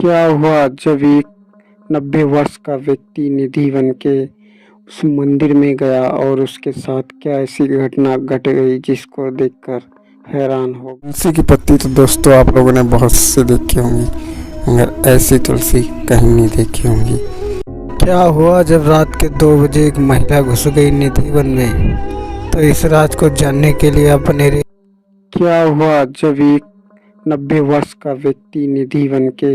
क्या हुआ जब एक 90 वर्ष का व्यक्ति निधि बन के उस मंदिर में गया और उसके साथ क्या ऐसी घटना घट गई जिसको देखकर हैरान हो गए। तुलसी की पत्ती तो दोस्तों आप लोगों ने बहुत से देखी होंगी, मगर ऐसी तुलसी कहीं नहीं देखी होंगी। क्या हुआ जब रात के 2 बजे एक महिला घुस गई निधि वन में, तो इस राज को जानने के लिए आप बने रहिए। क्या हुआ जब एक 90 वर्ष का व्यक्ति निधि बन के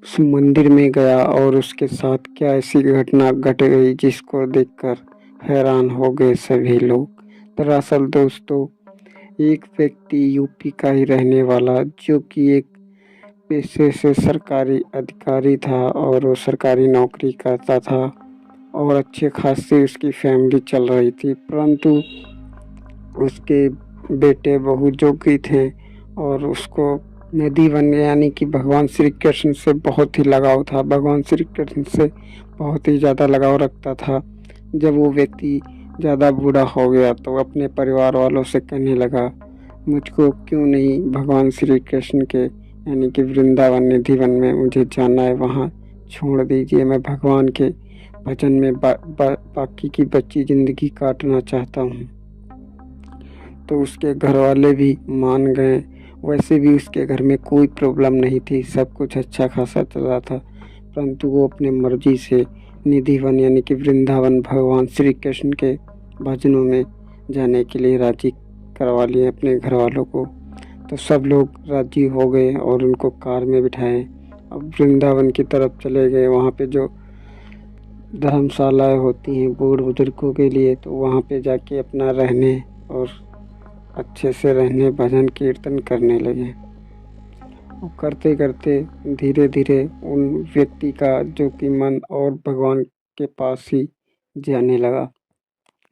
उस मंदिर में गया और उसके साथ क्या ऐसी घटना घट गई जिसको देखकर हैरान हो गए सभी लोग। दरअसल दोस्तों, एक व्यक्ति यूपी का ही रहने वाला जो कि एक पेशे से सरकारी अधिकारी था और वो सरकारी नौकरी करता था और अच्छे खासे उसकी फैमिली चल रही थी, परंतु उसके बेटे बहू जोगी थे और उसको निधि वन यानी कि भगवान श्री कृष्ण से बहुत ही लगाव था। भगवान श्री कृष्ण से बहुत ही ज़्यादा लगाव रखता था। जब वो व्यक्ति ज़्यादा बूढ़ा हो गया तो अपने परिवार वालों से कहने लगा, मुझको क्यों नहीं भगवान श्री कृष्ण के यानी कि वृंदावन निधि वन में मुझे जाना है, वहाँ छोड़ दीजिए। मैं भगवान के भजन में बाकी की बची ज़िंदगी काटना चाहता हूँ। तो उसके घर वाले भी मान गए। वैसे भी उसके घर में कोई प्रॉब्लम नहीं थी, सब कुछ अच्छा खासा चल रहा था, परंतु वो अपने मर्जी से निधि वन यानी कि वृंदावन भगवान श्री कृष्ण के भजनों में जाने के लिए राजी करवा लिए अपने घर वालों को। तो सब लोग राजी हो गए और उनको कार में बिठाए अब वृंदावन की तरफ चले गए। वहाँ पे जो धर्मशालाएँ होती हैं बूढ़ बुजुर्गों के लिए, तो वहाँ पे जाके अपना रहने और अच्छे से रहने भजन कीर्तन करने लगे। और करते करते धीरे धीरे उन व्यक्ति का जो कि मन और भगवान के पास ही जाने लगा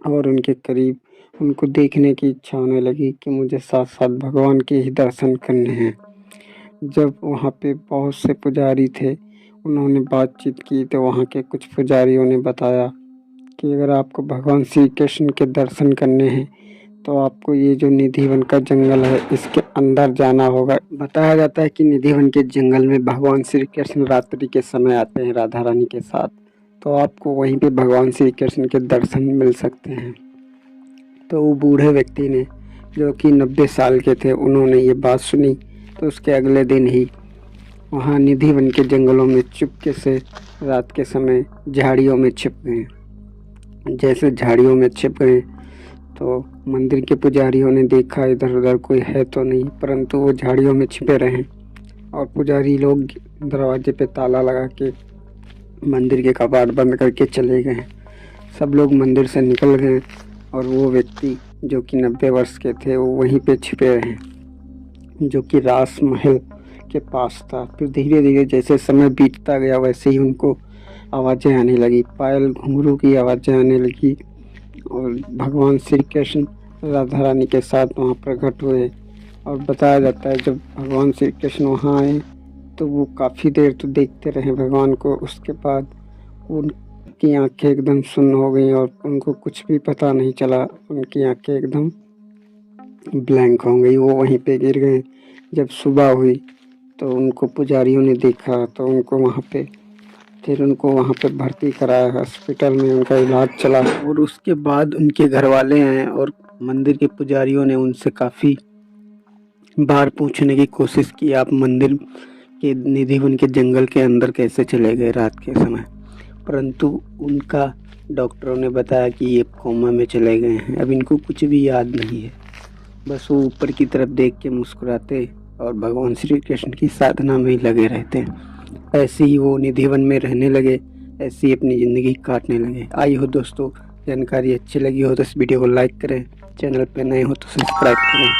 और उनके करीब उनको देखने की इच्छा होने लगी कि मुझे साथ साथ भगवान के ही दर्शन करने हैं। जब वहाँ पे बहुत से पुजारी थे, उन्होंने बातचीत की तो वहाँ के कुछ पुजारियों ने बताया कि अगर आपको भगवान श्री कृष्ण के दर्शन करने हैं तो आपको ये जो निधि वन का जंगल है इसके अंदर जाना होगा। बताया जाता है कि निधि वन के जंगल में भगवान श्री कृष्ण रात्रि के समय आते हैं राधा रानी के साथ, तो आपको वहीं पे भगवान श्री कृष्ण के दर्शन मिल सकते हैं। तो वो बूढ़े व्यक्ति ने जो कि 90 साल के थे, उन्होंने ये बात सुनी तो उसके अगले दिन ही वहाँ निधि वन के जंगलों में चुपके से रात के समय झाड़ियों में छिप गए। जैसे झाड़ियों में छिप गए तो मंदिर के पुजारियों ने देखा इधर उधर कोई है तो नहीं, परंतु वो झाड़ियों में छिपे रहे और पुजारी लोग दरवाजे पे ताला लगा के मंदिर के कपाट बंद करके चले गए। सब लोग मंदिर से निकल गए और वो व्यक्ति जो कि 90 वर्ष के थे वो वहीं पे छिपे रहे जो कि रास महल के पास था। फिर धीरे धीरे जैसे समय बीतता गया वैसे ही उनको आवाज़ें आने लगी, पायल घुंघरू की आवाज़ें आने लगी और भगवान श्री कृष्ण राधा रानी के साथ वहाँ प्रकट हुए। और बताया जाता है जब भगवान श्री कृष्ण वहाँ आए तो वो काफ़ी देर तो देखते रहे भगवान को। उसके बाद उनकी आंखें एकदम सुन्न हो गई और उनको कुछ भी पता नहीं चला, उनकी आंखें एकदम ब्लैंक हो गई, वो वहीं पे गिर गए। जब सुबह हुई तो उनको पुजारियों ने देखा तो उनको वहाँ पे भर्ती कराया हॉस्पिटल में, उनका इलाज चला। और उसके बाद उनके घर वाले आए और मंदिर के पुजारियों ने उनसे काफ़ी बार पूछने की कोशिश की, आप मंदिर के निधि वन के जंगल के अंदर कैसे चले गए रात के समय, परंतु उनका डॉक्टरों ने बताया कि ये कोमा में चले गए हैं, अब इनको कुछ भी याद नहीं है। बस वो ऊपर की तरफ देख के मुस्कुराते और भगवान श्री कृष्ण की साधना में ही लगे रहते हैं। ऐसे ही वो निधि वन में रहने लगे, ऐसे ही अपनी ज़िंदगी काटने लगे। आई हो दोस्तों, जानकारी अच्छी लगी हो तो इस वीडियो को लाइक करें, चैनल पे नए हो तो सब्सक्राइब करें।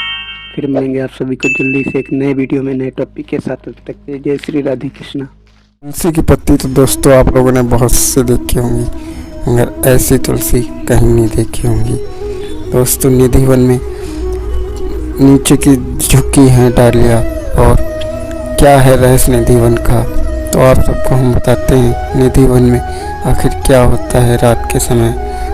फिर मिलेंगे आप सभी को जल्दी से एक नए वीडियो में नए टॉपिक के साथ। तब तक के जय श्री राधे कृष्णा। तुलसी की पत्ती तो दोस्तों आप लोगों ने बहुत से देखी होंगी, मगर ऐसी तुलसी कहीं नहीं देखी होंगी। दोस्तों निधि वन में नीचे की झुकी है डालियाँ, और क्या है रहस्य निधि वन का तो आप सबको हम बताते हैं। निधि वन में आखिर क्या होता है रात के समय,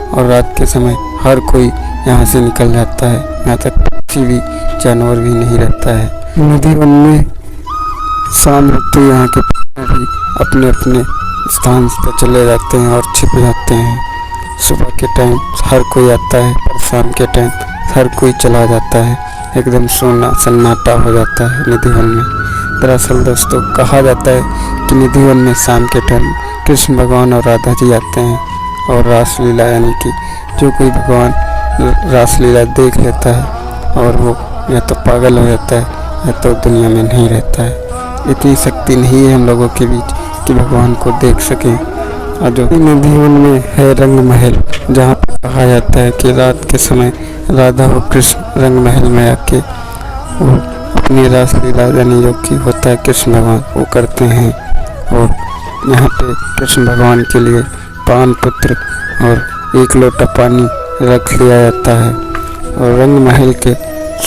और रात के समय हर कोई यहाँ से निकल जाता है, यहाँ तक किसी भी जानवर भी नहीं रहता है। निधि वन में शाम होते यहाँ के भी अपने अपने स्थान पर चले जाते हैं और छिप जाते हैं। सुबह के टाइम हर कोई आता है, पर शाम के टाइम हर कोई चला जाता है। एकदम सोना सन्नाटा हो जाता है निधि वन में। दरअसल दोस्तों कहा जाता है कि निधि वन में शाम के टाइम कृष्ण भगवान और राधा जी आते हैं और रासलीला, यानी कि जो कोई भगवान रासलीला देख लेता है और वो या तो पागल हो जाता है या तो दुनिया में नहीं रहता है। इतनी शक्ति नहीं है हम लोगों के बीच कि भगवान को देख सकें। और जो निधि वन में है रंग महल, जहाँ पर कहा जाता है कि रात के समय राधा और कृष्ण रंग महल में आके वो अपनी रासलीला, यानी जो कि होता है कृष्ण भगवान, वो करते हैं। और यहाँ पे कृष्ण भगवान के लिए पान पत्र और 1 लोटा पानी रख लिया जाता है। और रंग महल के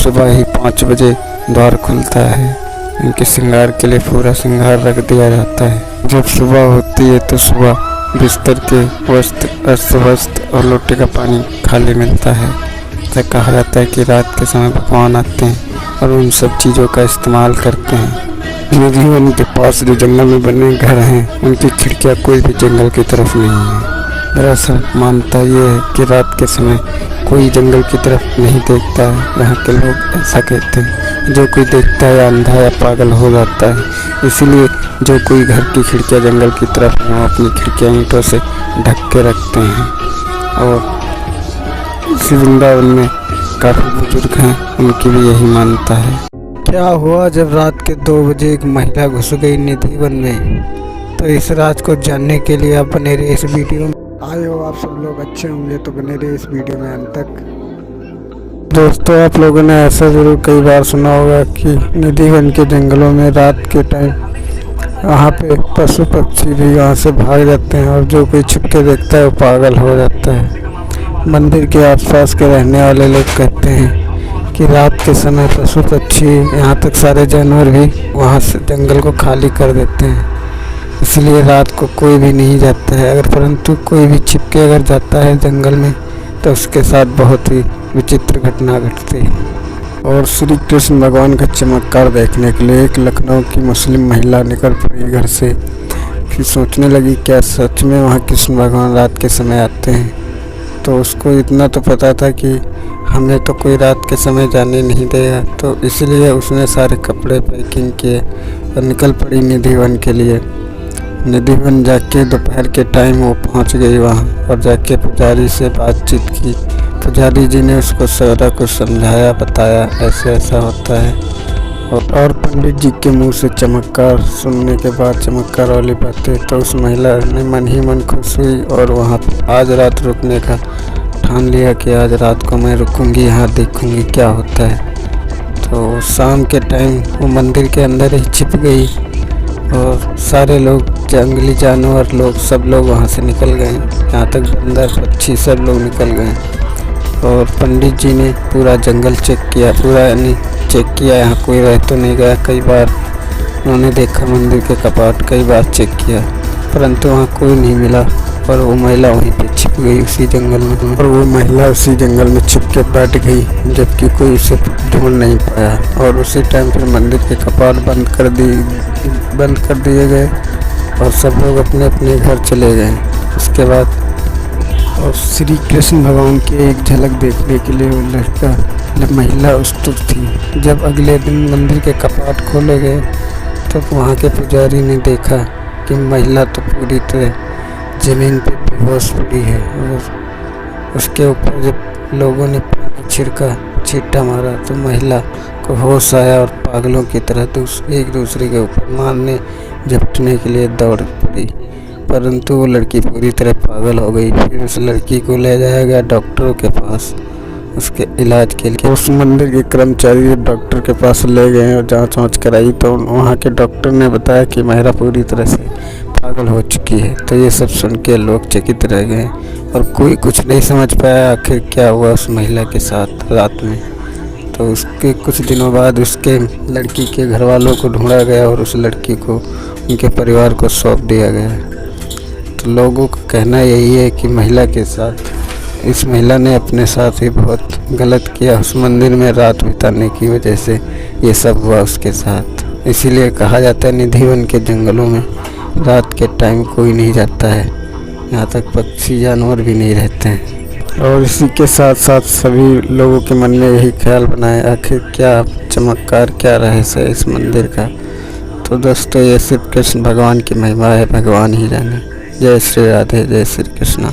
सुबह ही 5 बजे द्वार खुलता है। इनके श्रृंगार के लिए पूरा श्रृंगार रख दिया जाता है। जब सुबह होती है तो सुबह बिस्तर के वस्त्र, अस्त वस्त्र और लोटे का पानी खाली मिलता है। तो कहा जाता है कि रात के समय भगवान आते हैं और उन सब चीज़ों का इस्तेमाल करते हैं। निधि वन के पास जो जंगल में बने घर हैं, उनकी खिड़कियाँ कोई भी जंगल की तरफ नहीं है। दरअसल मानता ये है कि रात के समय कोई जंगल की तरफ नहीं देखता है। यहाँ के लोग ऐसा कहते हैं, जो कोई देखता है या अंधा या पागल हो जाता है। इसीलिए जो कोई घर की खिड़कियाँ जंगल की तरफ है, वो अपनी खिड़कियाँ ईंटों से ढक के रखते हैं। और इस वृंदावन में काफ़ी बुजुर्ग हैं, उनकी भी यही मान्यता है। क्या हुआ जब रात के 2 बजे एक महिला घुस गई निधि वन में? तो इस राज को जानने के लिए आप बने रहे इस वीडियो में। आए हो आप सब लोग अच्छे होंगे तो बने रहे इस वीडियो में अंत तक। दोस्तों आप लोगों ने ऐसा ज़रूर कई बार सुना होगा कि निधि वन के जंगलों में रात के टाइम वहाँ पे पशु पक्षी भी वहाँ से भाग जाते हैं और जो कोई छुप के देखता है वो पागल हो जाता है। मंदिर के आसपास के रहने वाले लोग कहते हैं कि रात के समय पशु पक्षी, यहाँ तक सारे जानवर भी वहाँ से जंगल को खाली कर देते हैं। इसलिए रात को कोई भी नहीं जाता है। अगर परंतु कोई भी छिप के अगर जाता है जंगल में तो उसके साथ बहुत ही विचित्र घटना घटती है। और श्री कृष्ण भगवान का चमत्कार देखने के लिए एक लखनऊ की मुस्लिम महिला निकल पड़ी घर से। फिर सोचने लगी क्या सच में वहाँ कृष्ण भगवान रात के समय आते हैं। तो उसको इतना तो पता था कि हमें तो कोई रात के समय जाने नहीं देगा, तो इसलिए उसने सारे कपड़े पैकिंग किए और निकल पड़ी निधि वन के लिए। निधि वन जाके दोपहर के टाइम वो पहुंच गई वहां और जाके पुजारी से बातचीत की। पुजारी जी ने उसको सारा कुछ समझाया, बताया ऐसे ऐसा होता है। और पंडित जी के मुंह से चमत्कार सुनने के बाद, चमत्कार वाली बातें, तो उस महिला ने मन ही मन खुश हुई और वहाँ आज रात रुकने का ठान लिया कि आज रात को मैं रुकूंगी, यहाँ देखूंगी क्या होता है। तो शाम के टाइम वो मंदिर के अंदर ही छिप गई और सारे लोग, जंगली जानवर लोग, सब लोग वहाँ से निकल गए। यहाँ तक बंदर पक्षी सब लोग निकल गए। और पंडित जी ने पूरा जंगल चेक किया, पूरा यानी चेक किया, यहाँ कोई रह तो नहीं गया। कई बार उन्होंने देखा मंदिर के कपाट, कई बार चेक किया, परंतु वहाँ कोई नहीं मिला। और वो महिला वहीं पे छिप गई उसी जंगल में। और वो महिला उसी जंगल में छिप के बैठ गई, जबकि कोई उसे ढूंढ नहीं पाया। और उसी टाइम पर मंदिर के कपाट बंद कर दिए गए और सब लोग अपने अपने घर चले गए। उसके बाद और श्री कृष्ण भगवान की एक झलक देखने के लिए वो महिला उत्सुक थी। जब अगले दिन मंदिर के कपाट खोले गए तो वहाँ के पुजारी ने देखा कि महिला तो पूरी तरह ज़मीन पे बेहोश पड़ी है। और उसके ऊपर जब लोगों ने पानी छींटा मारा तो महिला को होश आया और पागलों की तरह एक दूसरे के ऊपर मारने झपटने के लिए दौड़ पड़ी। परंतु वो लड़की पूरी तरह पागल हो गई। फिर उस लड़की को ले जाया गया डॉक्टरों के पास उसके इलाज के लिए। उस मंदिर के कर्मचारी डॉक्टर के पास ले गए और जांच कराई तो वहाँ के डॉक्टर ने बताया कि महिला पूरी तरह से पागल हो चुकी है। तो ये सब सुन के लोग चकित रह गए और कोई कुछ नहीं समझ पाया आखिर क्या हुआ उस महिला के साथ रात में। तो उसके कुछ दिनों बाद उसके लड़की के घर वालों को ढूंढा गया और उस लड़की को उनके परिवार को सौंप दिया गया। तो लोगों का कहना यही है कि महिला के साथ, इस महिला ने अपने साथ ही बहुत गलत किया। उस मंदिर में रात बिताने की वजह से ये सब हुआ उसके साथ। इसीलिए कहा जाता है निधि वन के जंगलों में रात के टाइम कोई नहीं जाता है, यहाँ तक पक्षी जानवर भी नहीं रहते हैं। और इसी के साथ साथ सभी लोगों के मन में यही ख्याल बनाए आखिर क्या चमत्कार, क्या रहस्य है इस मंदिर का। तो दोस्तों ये सिर्फ कृष्ण भगवान की महिमा है, भगवान ही जाने। जय श्री राधे, जय श्री कृष्णा।